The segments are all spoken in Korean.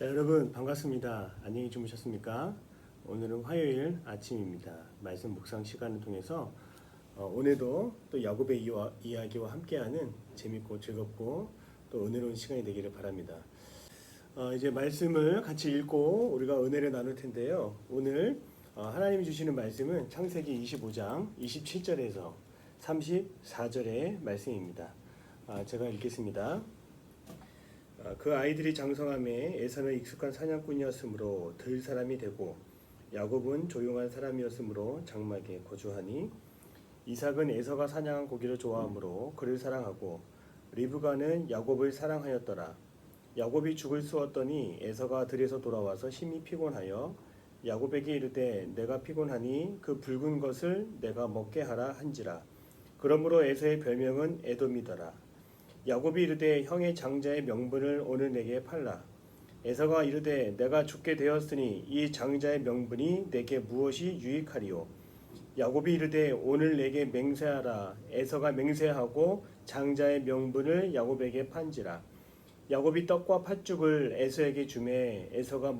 자, 여러분 반갑습니다. 안녕히 주무셨습니까? 오늘은 화요일 아침입니다. 말씀 묵상 시간을 통해서 오늘도 또 야곱의 이야기와 함께하는 재밌고 즐겁고 또 은혜로운 시간이 되기를 바랍니다. 이제 말씀을 같이 읽고 우리가 은혜를 나눌 텐데요. 오늘 하나님이 주시는 말씀은 창세기 25장 27절에서 34절의 말씀입니다. 제가 읽겠습니다. 그 아이들이 장성함에 에사는 익숙한 사냥꾼이었으므로 들 사람이 되고 야곱은 조용한 사람이었으므로 장막에 거주하니 이삭은 에서가 사냥한 고기를 좋아하므로 그를 사랑하고 리브가는 야곱을 사랑하였더라. 야곱이 죽을 쑤었더니 에서가 들에서 돌아와서 심히 피곤하여 야곱에게 이르되 내가 피곤하니 그 붉은 것을 내가 먹게 하라 한지라. 그러므로 에서의 별명은 에돔이더라. 야곱이 이르되 형의 장자의 명분을 오늘 내게 팔라. 에서가 이르되 내가 죽게 되었으니 이 장자의 명분이 내게 무엇이 유익하리요. 야곱이 이르되 오늘 내게 맹세하라. 에서가 맹세하고 장자의 명분을 야곱에게 판지라. 야곱이 떡과 팥죽을 에서에게 주매 에서가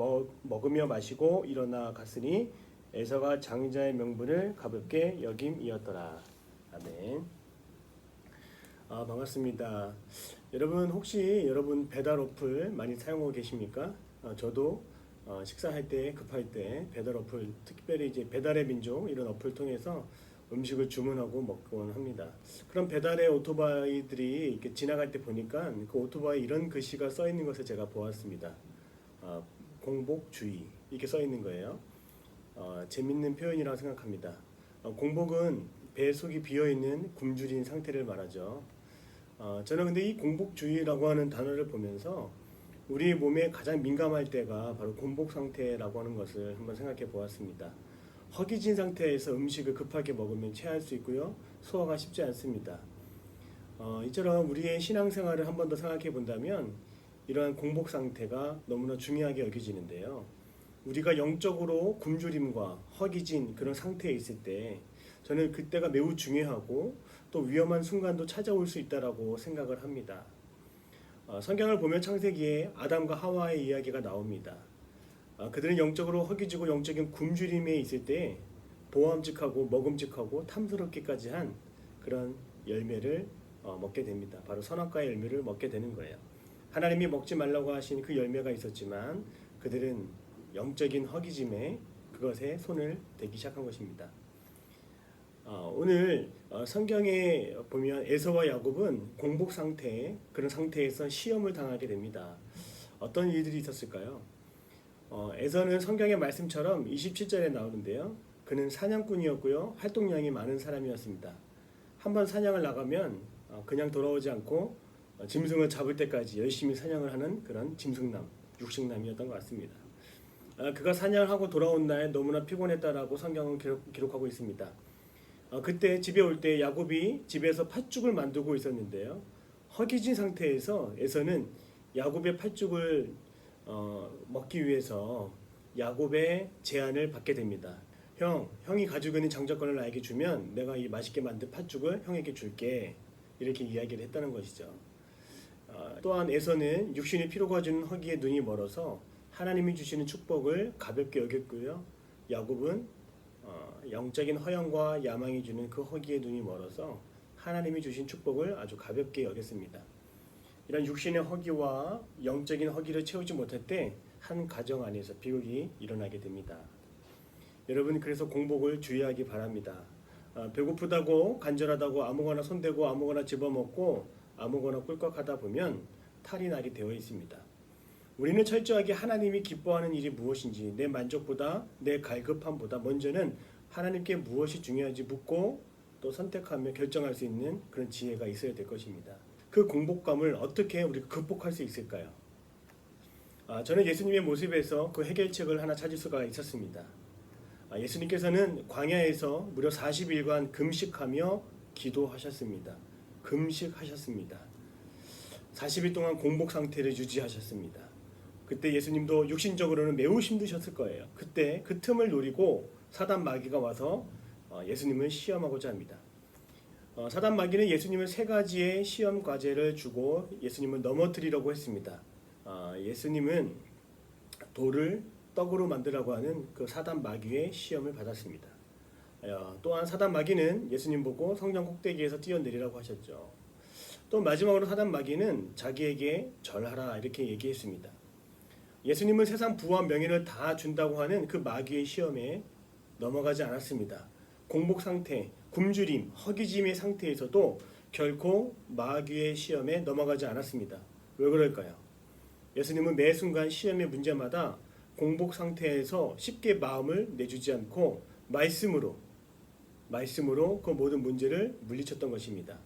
먹으며 마시고 일어나 갔으니 에서가 장자의 명분을 가볍게 여김이었더라. 아멘. 반갑습니다. 여러분 혹시 배달 어플 많이 사용하고 계십니까? 저도 식사할 때 급할 때 배달 어플, 특별히 이제 배달의 민족 이런 어플 통해서 음식을 주문하고 먹곤 합니다. 그럼 배달의 오토바이들이 이렇게 지나갈 때 보니까 그 오토바이 이런 글씨가 써 있는 것을 제가 보았습니다. 공복주의 이렇게 써 있는 거예요. 재밌는 표현이라고 생각합니다. 공복은 배 속이 비어 있는 굶주린 상태를 말하죠. 저는 근데 이 공복주의라고 하는 단어를 보면서 우리 몸에 가장 민감할 때가 바로 공복 상태라고 하는 것을 한번 생각해 보았습니다. 허기진 상태에서 음식을 급하게 먹으면 체할 수 있고요. 소화가 쉽지 않습니다. 이처럼 우리의 신앙생활을 한 번 더 생각해 본다면 이러한 공복 상태가 너무나 중요하게 여겨지는데요. 우리가 영적으로 굶주림과 허기진 그런 상태에 있을 때 저는 그때가 매우 중요하고 또 위험한 순간도 찾아올 수 있다라고 생각을 합니다. 성경을 보면 창세기에 아담과 하와의 이야기가 나옵니다. 그들은 영적으로 허기지고 영적인 굶주림에 있을 때 보암직하고 먹음직하고 탐스럽기까지 한 그런 열매를 먹게 됩니다. 바로 선악과의 열매를 먹게 되는 거예요. 하나님이 먹지 말라고 하신 그 열매가 있었지만 그들은 영적인 허기짐에 그것에 손을 대기 시작한 것입니다. 오늘 성경에 보면 에서와 야곱은 공복 상태, 그런 상태에서 시험을 당하게 됩니다. 어떤 일들이 있었을까요? 에서는 성경의 말씀처럼 27절에 나오는데요. 그는 사냥꾼이었고요. 활동량이 많은 사람이었습니다. 한번 사냥을 나가면 그냥 돌아오지 않고 짐승을 잡을 때까지 열심히 사냥을 하는 그런 짐승남, 육식남이었던 것 같습니다. 그가 사냥을 하고 돌아온 날 너무나 피곤했다라고 성경은 기록하고 있습니다. 그때 집에 올 때 야곱이 집에서 팥죽을 만들고 있었는데요. 허기진 상태에서 에서는 야곱의 팥죽을 먹기 위해서 야곱의 제안을 받게 됩니다. 형이 가지고 있는 장자권을 나에게 주면 내가 이 맛있게 만든 팥죽을 형에게 줄게. 이렇게 이야기를 했다는 것이죠. 또한 에서는 육신의 피로가 주는 허기에 눈이 멀어서 하나님이 주시는 축복을 가볍게 여겼고요. 야곱은 영적인 허영과 야망이 주는 그 허기에 눈이 멀어서 하나님이 주신 축복을 아주 가볍게 여겼습니다. 이런 육신의 허기와 영적인 허기를 채우지 못할 때 한 가정 안에서 비극이 일어나게 됩니다. 여러분 그래서 공복을 주의하기 바랍니다. 배고프다고 간절하다고 아무거나 손대고 아무거나 집어먹고 아무거나 꿀꺽하다 보면 탈이 나게 되어 있습니다. 우리는 철저하게 하나님이 기뻐하는 일이 무엇인지 내 만족보다 내 갈급함보다 먼저는 하나님께 무엇이 중요한지 묻고 또 선택하며 결정할 수 있는 그런 지혜가 있어야 될 것입니다. 그 공복감을 어떻게 우리가 극복할 수 있을까요? 저는 예수님의 모습에서 그 해결책을 하나 찾을 수가 있었습니다. 예수님께서는 광야에서 무려 40일간 금식하며 기도하셨습니다. 금식하셨습니다. 40일 동안 공복 상태를 유지하셨습니다. 그때 예수님도 육신적으로는 매우 힘드셨을 거예요. 그때 그 틈을 노리고 사단 마귀가 와서 예수님을 시험하고자 합니다. 사단 마귀는 예수님을 세 가지의 시험 과제를 주고 예수님을 넘어뜨리려고 했습니다. 예수님은 돌을 떡으로 만들라고 하는 그 사단 마귀의 시험을 받았습니다. 또한 사단 마귀는 예수님 보고 성전 꼭대기에서 뛰어내리라고 하셨죠. 또 마지막으로 사단 마귀는 자기에게 절하라 이렇게 얘기했습니다. 예수님은 세상 부와 명예를 다 준다고 하는 그 마귀의 시험에 넘어가지 않았습니다. 공복 상태, 굶주림, 허기짐의 상태에서도 결코 마귀의 시험에 넘어가지 않았습니다. 왜 그럴까요? 예수님은 매 순간 시험의 문제마다 공복 상태에서 쉽게 마음을 내주지 않고 말씀으로 그 모든 문제를 물리쳤던 것입니다.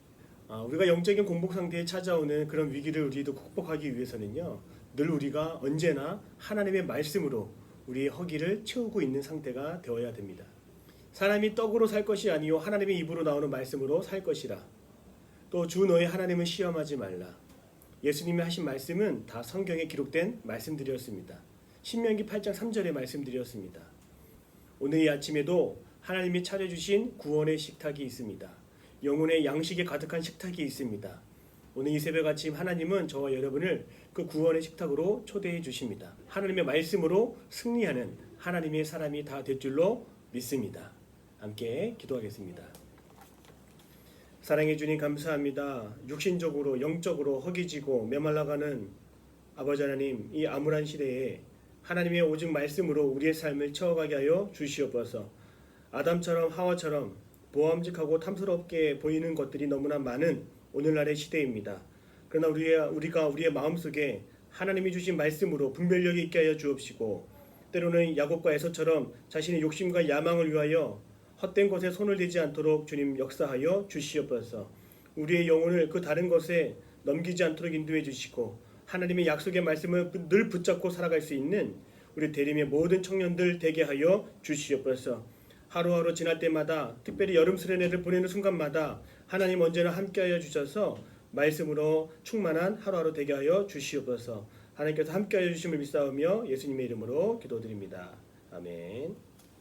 우리가 영적인 공복 상태에 찾아오는 그런 위기를 우리도 극복하기 위해서는요, 늘 우리가 언제나 하나님의 말씀으로 우리의 허기를 채우고 있는 상태가 되어야 됩니다. 사람이 떡으로 살 것이 아니요 하나님의 입으로 나오는 말씀으로 살 것이라. 또 주 너의 하나님을 시험하지 말라. 예수님이 하신 말씀은 다 성경에 기록된 말씀들이었습니다. 신명기 8장 3절의 말씀들이었습니다. 오늘 이 아침에도 하나님이 차려주신 구원의 식탁이 있습니다. 영혼의 양식에 가득한 식탁이 있습니다. 오늘 이 새벽 아침 하나님은 저와 여러분을 그 구원의 식탁으로 초대해 주십니다. 하나님의 말씀으로 승리하는 하나님의 사람이 다 될 줄로 믿습니다. 함께 기도하겠습니다. 사랑해 주님 감사합니다. 육신적으로 영적으로 허기지고 메말라가는 아버지 하나님, 이 암울한 시대에 하나님의 오직 말씀으로 우리의 삶을 채워가게 하여 주시옵소서. 아담처럼 하와처럼 모함직하고 탐스럽게 보이는 것들이 너무나 많은 오늘날의 시대입니다. 그러나 우리가 우리의 마음속에 하나님이 주신 말씀으로 분별력이 있게 하여 주옵시고, 때로는 야곱과 에서처럼 자신의 욕심과 야망을 위하여 헛된 것에 손을 대지 않도록 주님 역사하여 주시옵소서. 우리의 영혼을 그 다른 것에 넘기지 않도록 인도해 주시고, 하나님의 약속의 말씀을 늘 붙잡고 살아갈 수 있는 우리 대림의 모든 청년들 되게 하여 주시옵소서. 하루하루 지날 때마다, 특별히 여름 수련회를 보내는 순간마다 하나님 언제나 함께하여 주셔서 말씀으로 충만한 하루하루 되게 하여 주시옵소서. 하나님께서 함께하여 주심을 믿사오며 예수님의 이름으로 기도드립니다. 아멘.